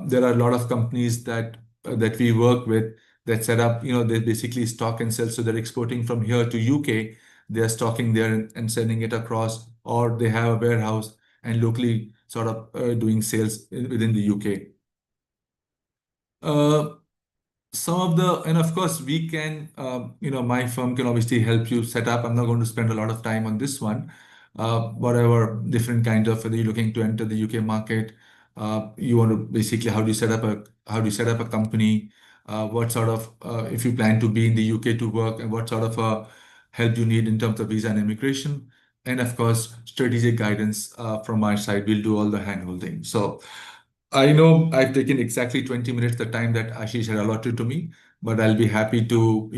There are a lot of companies that we work with that set up, they basically stock and sell. So they're exporting from here to UK, they're stocking there and sending it across, or they have a warehouse and locally sort of doing sales within the UK. Some of the, and of course, we can, my firm can obviously help you set up. I'm not going to spend a lot of time on this one. Whatever different kind of, whether you're looking to enter the UK market, you want to basically how do you set up a company, what sort of, if you plan to be in the UK to work, and what sort of help you need in terms of visa and immigration, and of course, strategic guidance from our side. We'll do all the hand holding. So I know I've taken exactly 20 minutes, the time that Ashish had allotted to me, but I'll be happy to,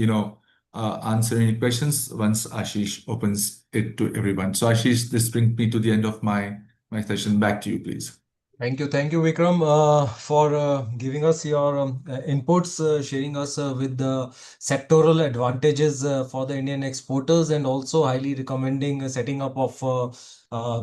answer any questions once Ashish opens it to everyone. So Ashish, this brings me to the end of my session. Back to you, please. Thank you, Vikram, for giving us your inputs, sharing us with the sectoral advantages for the Indian exporters, and also highly recommending setting up of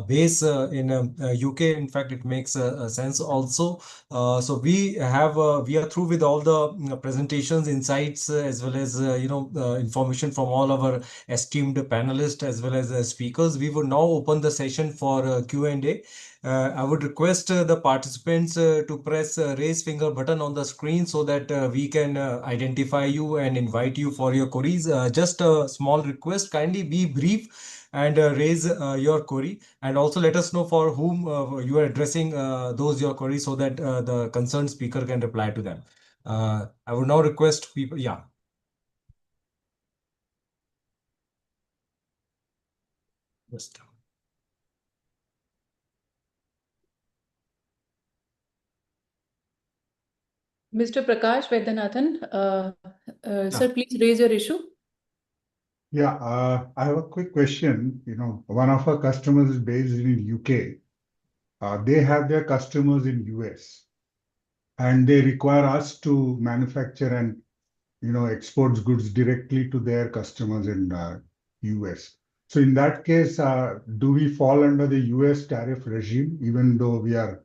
base in UK. In fact, it makes sense also. So we are through with all the presentations, insights, as well as information from all our esteemed panelists as well as speakers. We would now open the session for Q&A. I would request the participants to press raise finger button on the screen so that we can identify you and invite you for your queries. Just a small request, kindly be brief and raise your query, and also let us know for whom you are addressing your queries so that the concerned speaker can reply to them. I would now request people, Just Mr. Prakash Vedyanathan, sir, please raise your issue. Yeah, I have a quick question. One of our customers is based in UK. They have their customers in US, and they require us to manufacture and exports goods directly to their customers in US. So in that case, do we fall under the US tariff regime, even though we are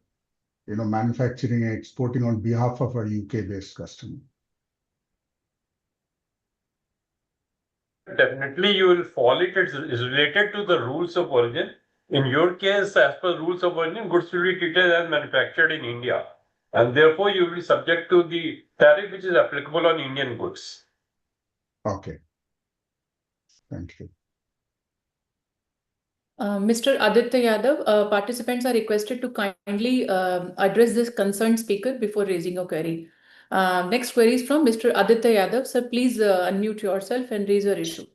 manufacturing and exporting on behalf of our UK-based customer? Definitely, you will fall it. It's related to the rules of origin. In your case, as per rules of origin, goods will be treated as manufactured in India, and therefore you will be subject to the tariff which is applicable on Indian goods. Okay. Thank you. Mr. Aditya Yadav, participants are requested to kindly address this concerned speaker before raising a query. Next query is from Mr. Aditya Yadav. Sir, please unmute yourself and raise your issue.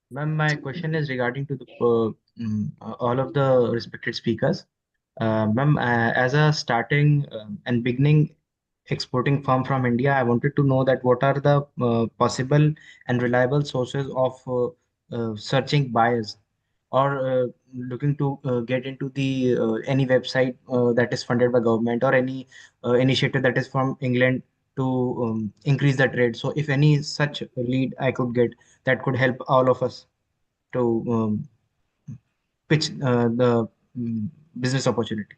Ma'am, my question is regarding to all of the respected speakers. Ma'am, as a starting and beginning exporting firm from India, I wanted to know that what are the possible and reliable sources of searching buyers, or looking to get into the any website that is funded by government, or any initiative that is from England to increase the trade. So if any such lead I could get, that could help all of us to pitch the business opportunity.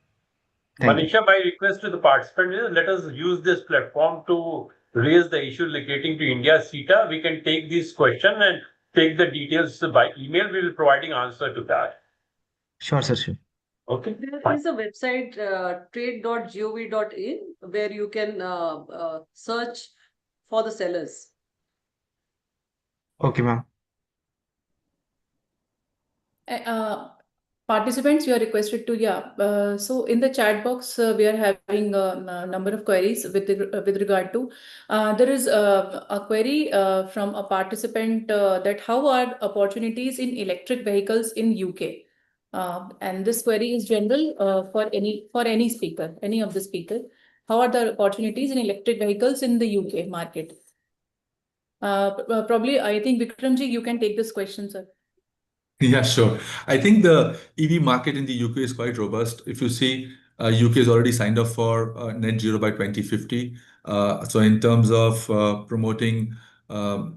Manisha, my request to the participants is let us use this platform to raise the issue relating to India CETA. We can take this question and take the details by email. We will be providing answer to that. Sure, sir. Sure. Okay. There is a website, trade.gov.in, where you can search for the sellers. Okay, ma'am. Participants, you are requested to, so in the chat box, we are having a number of queries with regard to, there is a query from a participant that how are opportunities in electric vehicles in UK? And this query is general for any speaker, any of the speakers. How are the opportunities in electric vehicles in the UK market? Probably, I think Vikramji, you can take this question, sir. Yeah, sure. I think the EV market in the UK is quite robust. If you see, UK is already signed up for net zero by 2050. So in terms of promoting, EV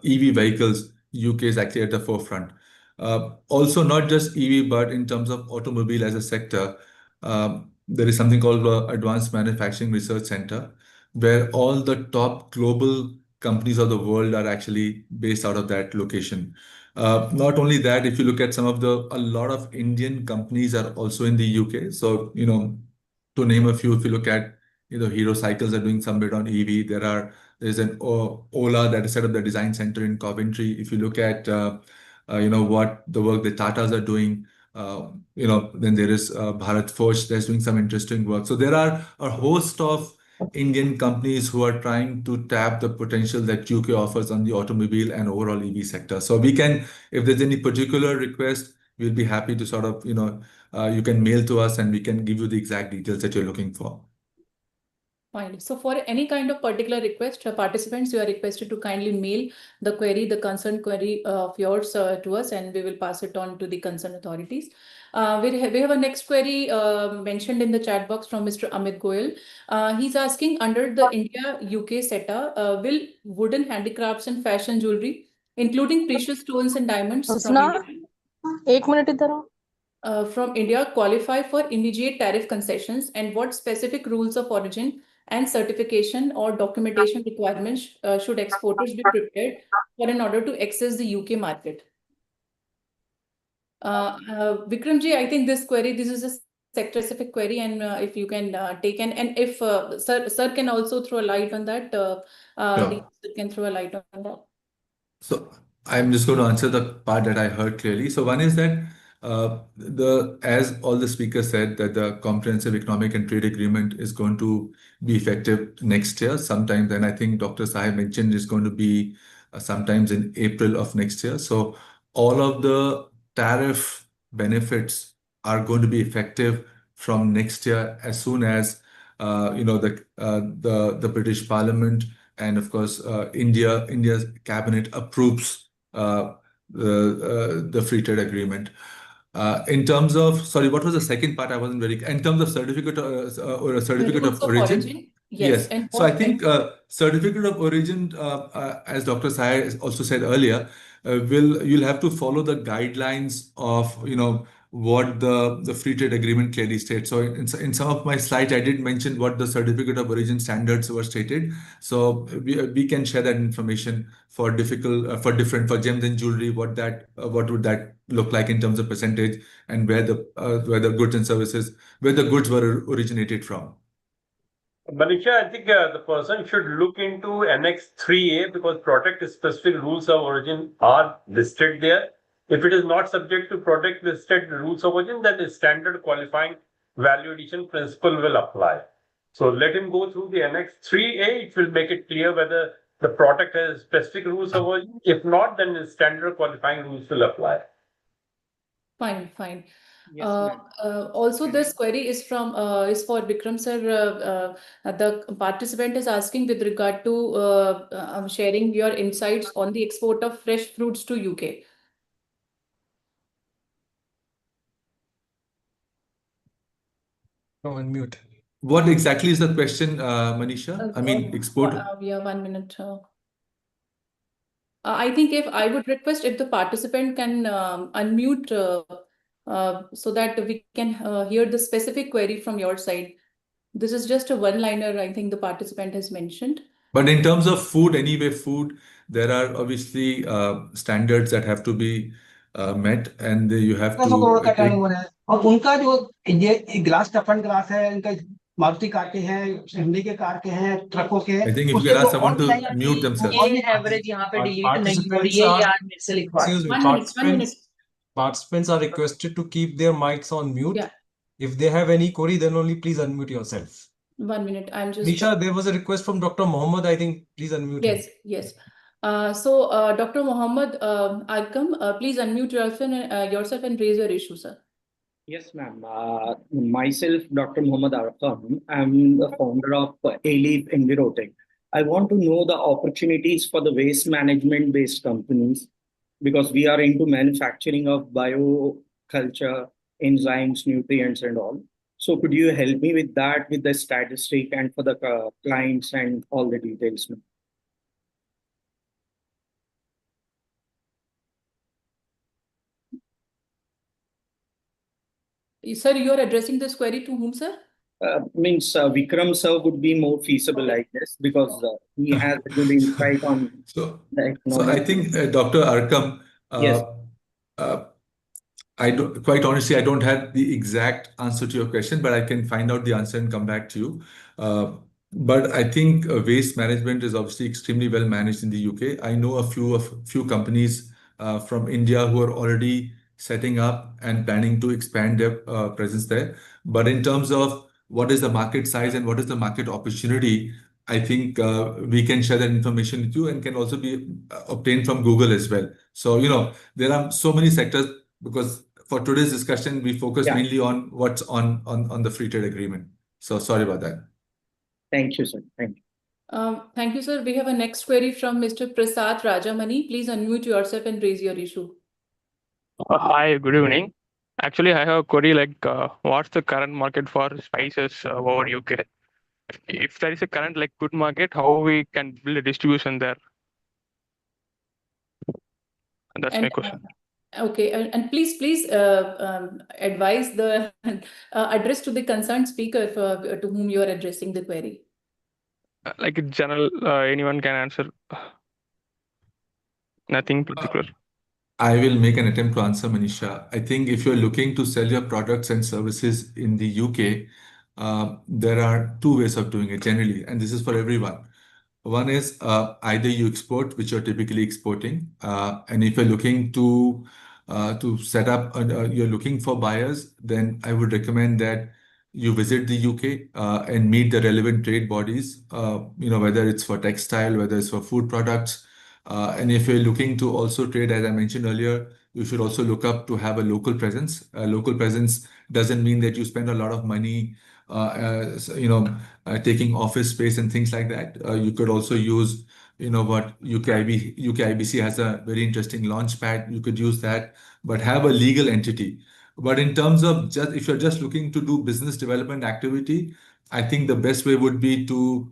vehicles, UK is actually at the forefront. Also, not just EV, but in terms of automobile as a sector, there is something called the Advanced Manufacturing Research Center, where all the top global companies of the world are actually based out of that location. Not only that, if you look at a lot of Indian companies are also in the UK. So, to name a few, if you look at, Hero Cycles are doing some bit on EV. There's an Ola that has set up the design center in Coventry. If you look at, what the work the Tatas are doing, then there is Bharat Forge that's doing some interesting work. So there are a host of Indian companies who are trying to tap the potential that UK offers on the automobile and overall EV sector. So we can, if there's any particular request, we'll be happy to sort of, you can mail to us and we can give you the exact details that you're looking for. Fine. So for any kind of particular request, participants, you are requested to kindly mail the concerned query of yours to us, and we will pass it on to the concerned authorities. We have a next query mentioned in the chat box from Mr. Amit Goyal. He's asking, under the India-UK CETA, will wooden handicrafts and fashion jewelry, including precious stones and diamonds from India, qualify for immediate tariff concessions, and what specific rules of origin and certification or documentation requirements should exporters be prepared for in order to access the UK market? Vikramji, I think this is a sector-specific query, and if you can take and if sir can also throw a light on that, can throw a light on that. So I'm just going to answer the part that I heard clearly. So one is that as all the speakers said, that the Comprehensive Economic and Trade Agreement is going to be effective next year sometime. Then I think Dr. Sahai mentioned is going to be sometimes in April of next year. So all of the tariff benefits are going to be effective from next year as soon as the British Parliament and of course India's cabinet approves the free trade agreement. In terms of, sorry, what was the second part? I wasn't very. In terms of certificate or a certificate of origin. Yes. So I think certificate of origin, as Dr. Sahai also said earlier, you'll have to follow the guidelines of what the free trade agreement clearly states. So in some of my slides, I did mention what the certificate of origin standards were stated. So we can share that information for gems and jewelry. What would that look like in terms of percentage, and where the goods and services, where the goods were originated from. Manisha, I think the person should look into Annex 3A because product-specific rules of origin are listed there. If it is not subject to product-listed rules of origin, then the standard qualifying value addition principle will apply. So let him go through the Annex 3A. It will make it clear whether the product has specific rules of origin. If not, then the standard qualifying rules will apply. Fine. Yes, also, this query is for Vikram sir. The participant is asking with regard to sharing your insights on the export of fresh fruits to UK. No, unmute. What exactly is the question, Manisha? I mean, export. Yeah, 1 minute. I think if I would request if the participant can unmute so that we can hear the specific query from your side. This is just a one-liner, I think the participant has mentioned. But in terms of food, there are obviously standards that have to be met, and you have to और उनका जो ये glass टफन glass है, इनका Maruti car के हैं, हिंदी के car के हैं, ट्रकों के हैं. I think if you can ask someone to mute themselves. ये एवरेज यहाँ पे डिलीट नहीं हो रही है, यार मेरे से लिखवा. Excuse me, 1 minute. Participants are requested to keep their mics on mute. Yeah. If they have any query, then only please unmute yourself. 1 minute. I'm just. Nisha, there was a request from Dr. Mohammed. I think please unmute. Yes. So Dr. Mohammed Arkam, please unmute yourself and raise your issue, sir. Yes, ma'am. Myself, Dr. Mohammed Arkam. I'm the founder of A-Leaf Envirotech. I want to know the opportunities for the waste management-based companies because we are into manufacturing of bioculture, enzymes, nutrients, and all. So could you help me with that, with the statistic and for the clients and all the details, ma'am? Sir, you are addressing this query to whom, sir? Means Vikram sir would be more feasible, I guess, because he has a good insight on So, the so I economic. think Dr. Arkam, Yes. I don't, quite honestly, I don't have the exact answer to your question, but I can find out the answer and come back to you. But I think waste management is obviously extremely well managed in the UK. I know a few companies from India who are already setting up and planning to expand their presence there. But in terms of what is the market size and what is the market opportunity, I think we can share that information with you and can also be obtained from Google as well. So, there are so many sectors because for today's discussion, we focus mainly on what's on the free trade agreement. So sorry about that. Thank you, sir. Thank you. Thank you, sir. We have a next query from Mr. Prasad Rajamani. Please unmute yourself and raise your issue. Hi, good evening. Actually, I have a query like what's the current market for spices over UK? If there is a current like good market, how we can build a distribution there? That's my question. Okay, and please advise the address to the concerned speaker to whom you are addressing the query. Like in general, anyone can answer. Nothing particular. I will make an attempt to answer, Manisha. I think if you're looking to sell your products and services in the UK, there are two ways of doing it generally, and this is for everyone. One is either you export, which you're typically exporting, and if you're looking to set up, you're looking for buyers, then I would recommend that you visit the UK and meet the relevant trade bodies. Whether it's for textile, whether it's for food products, and if you're looking to also trade, as I mentioned earlier, you should also look up to have a local presence. Local presence doesn't mean that you spend a lot of money taking office space and things like that. You could also use, what UKIBC has a very interesting launch pad. You could use that, but have a legal entity. But in terms of if you're just looking to do business development activity, I think the best way would be to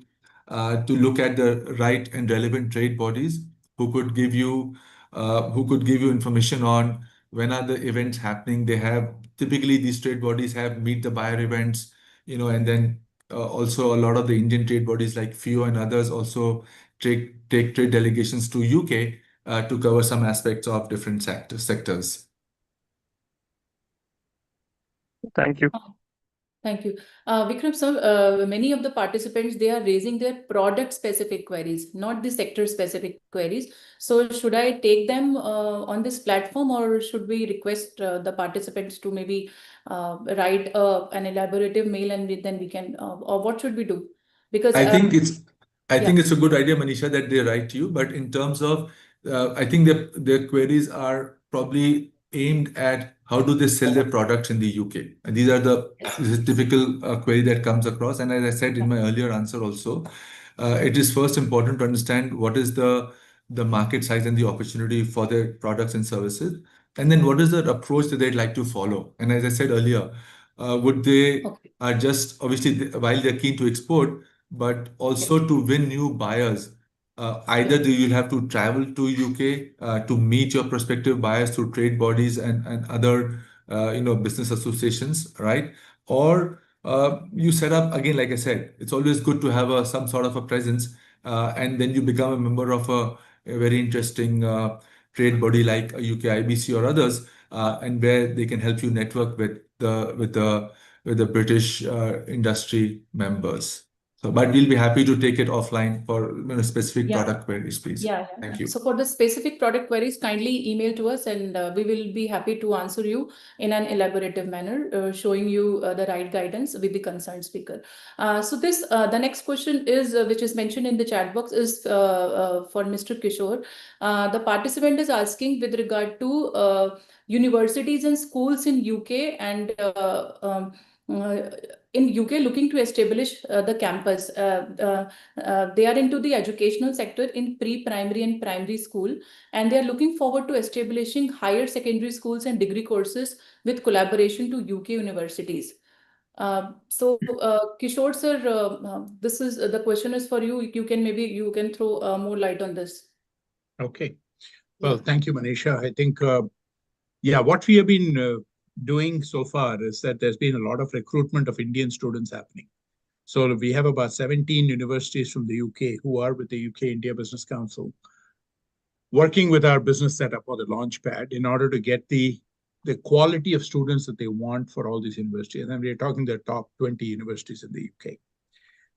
look at the right and relevant trade bodies who could give you information on when are the events happening. Typically these trade bodies have meet the buyer events, and then also a lot of the Indian trade bodies like FIEO and others also take trade delegations to UK to cover some aspects of different sectors. Thank you. Thank you. Vikram, sir, many of the participants, they are raising their product-specific queries, not the sector-specific queries. So should I take them on this platform, or should we request the participants to maybe write an elaborative mail and then we can, or what should we do? Because I think it's a good idea, Manisha, that they write to you. But in terms of, I think their queries are probably aimed at how do they sell their products in the UK. And this is a typical query that comes across. And as I said in my earlier answer also, it is first important to understand what is the market size and the opportunity for their products and services. And then what is the approach that they'd like to follow? And as I said earlier, would they are just obviously while they're keen to export, but also to win new buyers. Either you'll have to travel to UK to meet your prospective buyers through trade bodies and other business associations, right? Or you set up again, like I said, it's always good to have some sort of a presence, and then you become a member of a very interesting trade body like a UKIBC or others, and where they can help you network with the British industry members. But we'll be happy to take it offline for specific product queries, please. Thank you. So for the specific product queries, kindly email to us, and we will be happy to answer you in an elaborative manner, showing you the right guidance with the concerned speaker. So the next question is, which is mentioned in the chat box, is for Mr. Kishore. The participant is asking with regard to universities and schools in UK and in UK looking to establish the campus. They are into the educational sector in pre-primary and primary school, and they are looking forward to establishing higher secondary schools and degree courses with collaboration to UK universities. Kishore sir, the question is for you. You can throw more light on this. Okay. Well, thank you, Manisha. I think, what we have been doing so far is that there's been a lot of recruitment of Indian students happening. So we have about 17 universities from the UK who are with the UK India Business Council, working with our business setup or the launchpad in order to get the quality of students that they want for all these universities. And we're talking the top 20 universities in the UK.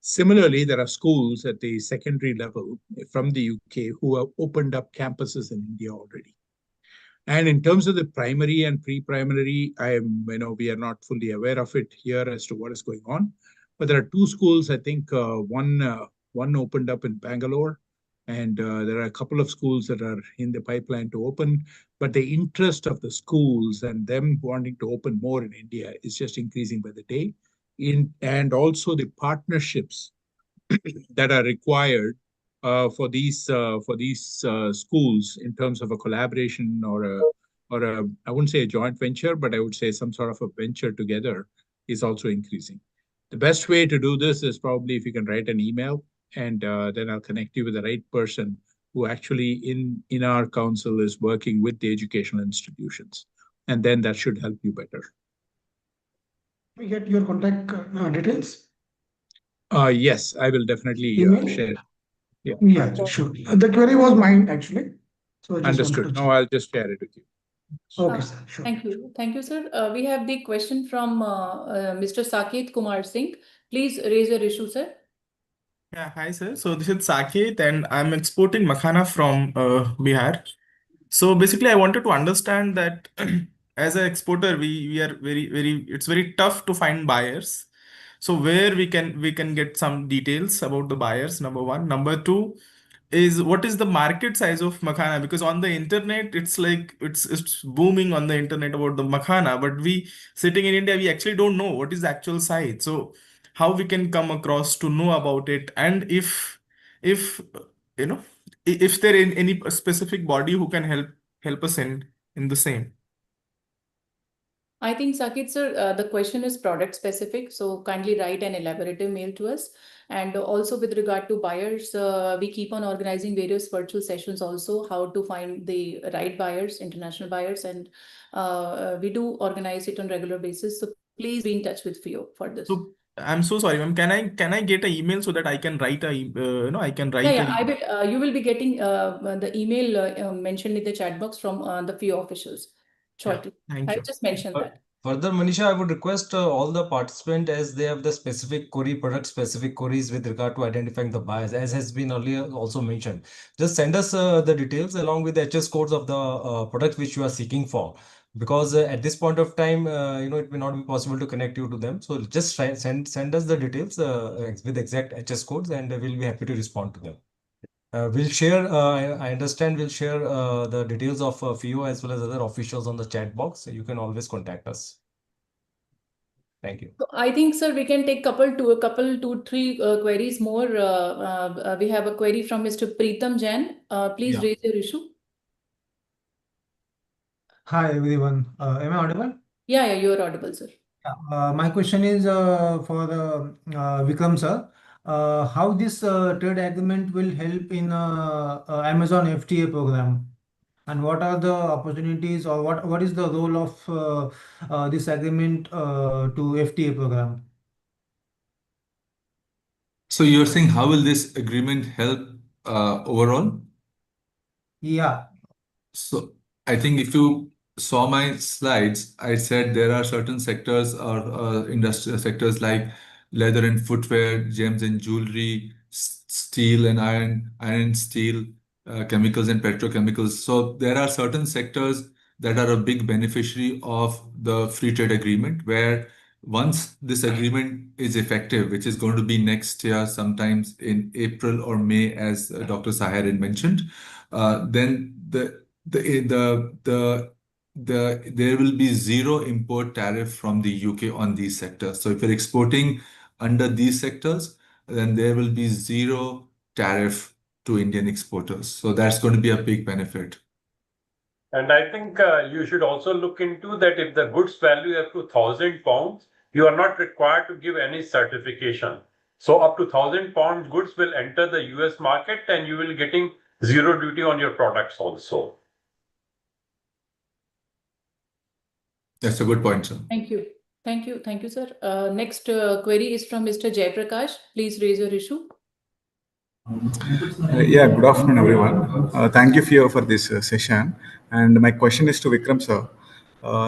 Similarly, there are schools at the secondary level from the UK who have opened up campuses in India already. And in terms of the primary and pre-primary, we are not fully aware of it here as to what is going on. But there are two schools, I think one opened up in Bangalore, and there are a couple of schools that are in the pipeline to open. But the interest of the schools and them wanting to open more in India is just increasing by the day. And also the partnerships that are required for these schools in terms of a collaboration or I wouldn't say a joint venture, but I would say some sort of a venture together is also increasing. The best way to do this is probably if you can write an email, and then I'll connect you with the right person who actually in our council is working with the educational institutions, and then that should help you better. We get your contact details? Yes, I will definitely share. Yeah, sure. The query was mine actually. So I just understood. No, I'll just share it with you. Okay, sir. Sure. Thank you, sir. We have the question from Mr. Saket Kumar Singh. Please raise your issue, sir. Yeah, hi, sir. So this is Saket, and I'm exporting makhana from Bihar. So basically, I wanted to understand that as an exporter, we are it's very tough to find buyers. So where we can get some details about the buyers, number one. Number two is what is the market size of makhana? Because on the internet, it's like it's booming on the internet about the makhana, but we sitting in India, we actually don't know what is the actual size. So how we can come across to know about it, and if you know if there is any specific body who can help us in the same. I think, Saket sir, the question is product specific, so kindly write an elaborative mail to us. And also with regard to buyers, we keep on organizing various virtual sessions also, how to find the right buyers, international buyers, and we do organize it on regular basis. So please be in touch with FIEO for this. So I'm so sorry, ma'am. Can I get an email so that I can write I can write Yeah, I will. You will be getting the email mentioned in the chat box from the FIEO officials shortly. Thank I you. just mentioned that. Further, Manisha, I would request all the participants, as they have the specific query, product specific queries with regard to identifying the buyers, as has been earlier also mentioned. Just send us the details along with the HS codes of the products which you are seeking for. Because at this point of time, it may not be possible to connect you to them. So just send us the details with exact HS codes, and we'll be happy to respond to them. We'll share, I understand we'll share the details of FIEO as well as other officials on the chat box. So you can always contact us. Thank you. So I think, sir, we can take two, three queries more. We have a query from Mr. Preetam Jain. Please raise your issue. Hi everyone. Am I audible? Yeah, you are audible, sir. My question is for Vikram sir. How this trade agreement will help in Amazon FTA program, and what are the opportunities, or what is the role of this agreement to FTA program? So you're saying how will this agreement help overall? Yeah. So I think if you saw my slides, I said there are certain sectors or industrial sectors like leather and footwear, gems and jewelry, steel and iron and steel, chemicals and petrochemicals. So there are certain sectors that are a big beneficiary of the free trade agreement, where once this agreement is effective, which is going to be next year, sometimes in April or May, as Dr. Sahai had mentioned, then there will be zero import tariff from the UK on these sectors. So if you're exporting under these sectors, then there will be zero tariff to Indian exporters. So that's going to be a big benefit. And I think you should also look into that if the goods value up to £1,000, you are not required to give any certification. So up to £1,000 goods will enter the US market, and you will be getting zero duty on your products also. That's a good point, sir. Thank you. Thank you. Thank you, sir. Next query is from Mr. Jayaprakash. Please raise your issue. Yeah, good afternoon, everyone. Thank you, FIEO, for this session. And my question is to Vikram, sir.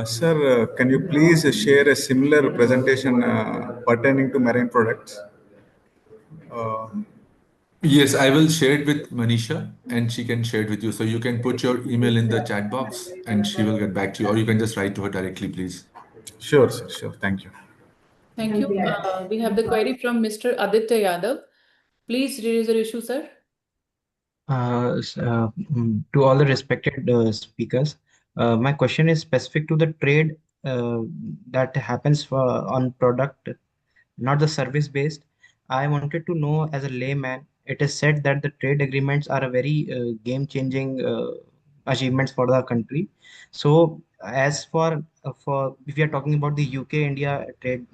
Sir, can you please share a similar presentation pertaining to marine products? Yes, I will share it with Manisha and she can share it with you. So you can put your email in the chat box and she will get back to you, or you can just write to her directly, please. Sure, sir. Sure. Thank you. Thank you. We have the query from Mr. Aditya Yadav. Please raise your issue, sir. To all the respected speakers, my question is specific to the trade that happens on product, not the service based. I wanted to know as a layman, it is said that the trade agreements are a very game changing achievements for the country. So as for if we are talking about the UK India trade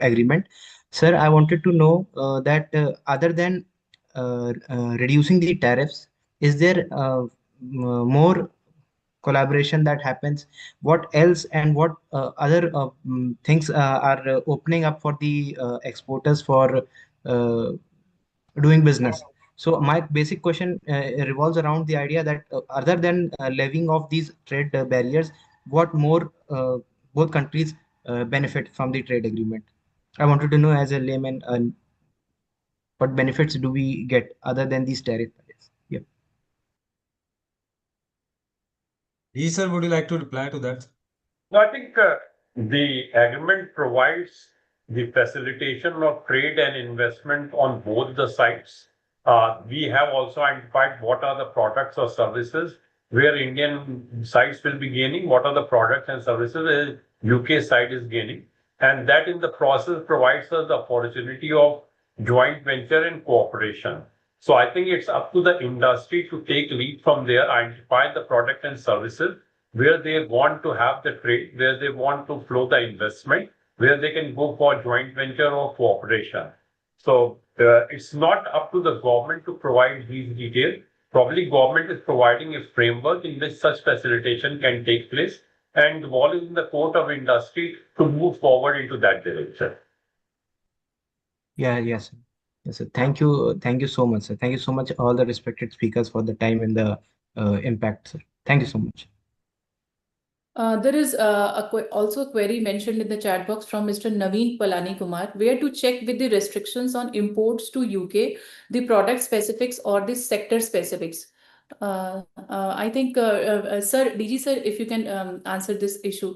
agreement, sir, I wanted to know that other than reducing the tariffs, is there more collaboration that happens? What else and what other things are opening up for the exporters for doing business? So my basic question revolves around the idea that other than levying off these trade barriers, what more both countries benefit from the trade agreement? I wanted to know as a layman, what benefits do we get other than these tariff barriers? Yep. Sir, would you like to reply to that? No, I think the agreement provides the facilitation of trade and investment on both the sides. We have also identified what are the products or services where Indian sides will be gaining, what are the products and services UK side is gaining. And that in the process provides us the opportunity of joint venture and cooperation. So I think it's up to the industry to take lead from there, identify the product and services where they want to have the trade, where they want to flow the investment, where they can go for joint venture or cooperation. So it's not up to the government to provide these details. Probably government is providing a framework in which such facilitation can take place, and the ball is in the court of industry to move forward into that direction. Yeah, yes. Yes, sir. Thank you. Thank you so much, sir. Thank you so much, all the respected speakers, for the time and the impact, sir. Thank you so much. There is also a query mentioned in the chat box from Mr. Naveen Palani Kumar, where to check with the restrictions on imports to UK, the product specifics or the sector specifics. I think, sir, DG sir, if you can answer this issue.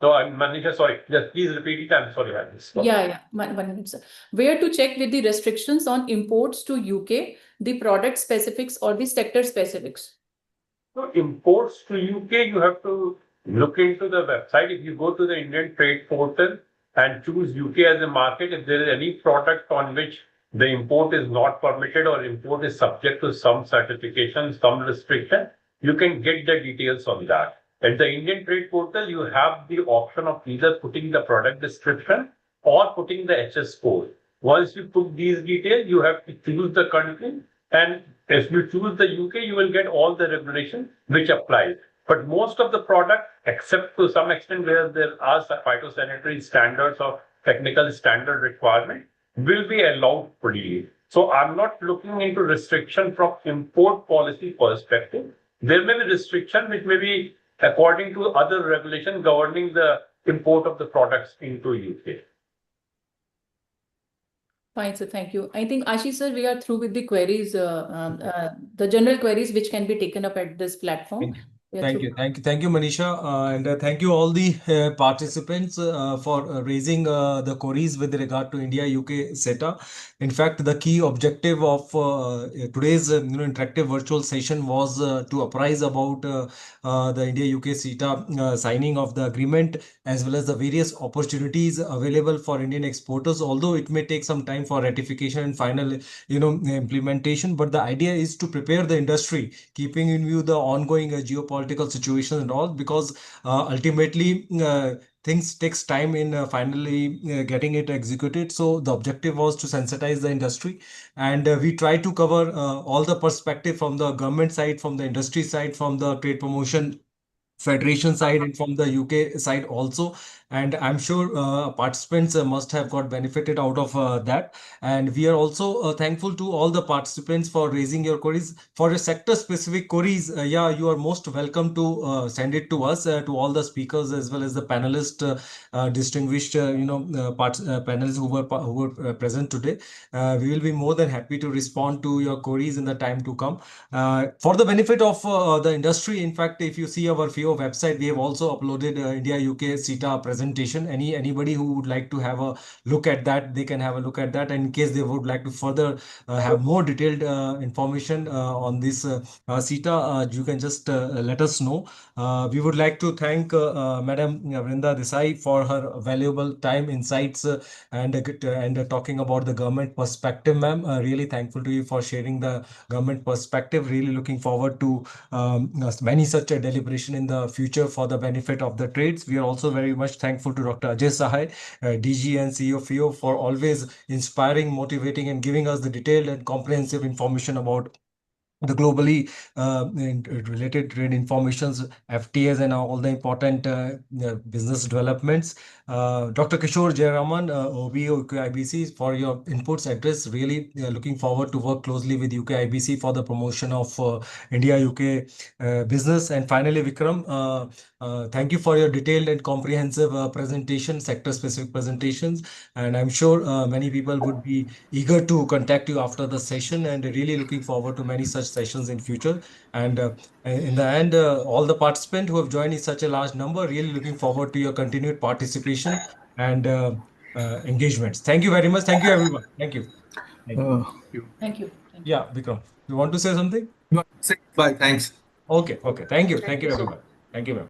So, Manisha, sorry, just please repeat it. I'm sorry, I missed. Yeah. 1 minute, sir. Where to check with the restrictions on imports to UK, the product specifics or the sector specifics? So, imports to UK, you have to look into the website. If you go to the Indian Trade Portal and choose UK as a market, if there is any product on which the import is not permitted or import is subject to some certification, some restriction, you can get the details on that. At the Indian Trade Portal, you have the option of either putting the product description or putting the HS code. Once you put these details, you have to choose the country, and if you choose the UK, you will get all the regulations which apply. But most of the product, except to some extent where there are phytosanitary standards or technical standard requirement, will be allowed freely. So I'm not looking into restriction from import policy perspective. There may be restriction which may be according to other regulation governing the import of the products into UK. Fine, sir. Thank you. I think, Ashish sir, we are through with the queries, the general queries which can be taken up at this platform. Thank you, Manisha, and thank you all the participants for raising the queries with regard to India-UK CETA. In fact, the key objective of today's interactive virtual session was to apprise about the India-UK CETA signing of the agreement, as well as the various opportunities available for Indian exporters. Although it may take some time for ratification and final implementation, but the idea is to prepare the industry, keeping in view the ongoing geopolitical situation and all, because ultimately things takes time in finally getting it executed. So the objective was to sensitize the industry, and we try to cover all the perspective from the government side, from the industry side, from the trade promotion Federation side and from the UK side also. And I'm sure participants must have got benefited out of that. And we are also thankful to all the participants for raising your queries. For a sector specific queries, yeah, you are most welcome to send it to us, to all the speakers as well as the panelists, distinguished panelists who were present today. We will be more than happy to respond to your queries in the time to come. For the benefit of the industry, in fact, if you see our FIEO website, we have also uploaded India-UK CETA presentation. Anybody who would like to have a look at that, they can have a look at that. And in case they would like to further have more detailed information on this CETA, you can just let us know. We would like to thank Madam Vrunda Desai for her valuable time, insights, and talking about the government perspective, ma'am. Really thankful to you for sharing the government perspective. Really looking forward to many such a deliberation in the future for the benefit of the trades. We are also very much thankful to Dr. Ajay Sahai, DG and CEO of FIEO, for always inspiring, motivating, and giving us the detailed and comprehensive information about the globally related trade informations, FTAs, and all the important business developments. Dr. Kishore, Jayaraman, OBO, UKIBC, for your inputs, address. Really looking forward to work closely with UKIBC for the promotion of India-UK business. And finally, Vikram, thank you for your detailed and comprehensive presentation, sector-specific presentations. And I'm sure many people would be eager to contact you after the session, and really looking forward to many such sessions in future. And in the end, all the participants who have joined in such a large number, really looking forward to your continued participation and engagements. Thank you very much. Thank you, everyone. Thank you. Thank you. Thank you. Yeah, Vikram, you want to say something? No, say bye. Thanks. Okay. Thank you. Thank you, everyone. Thank you, ma'am.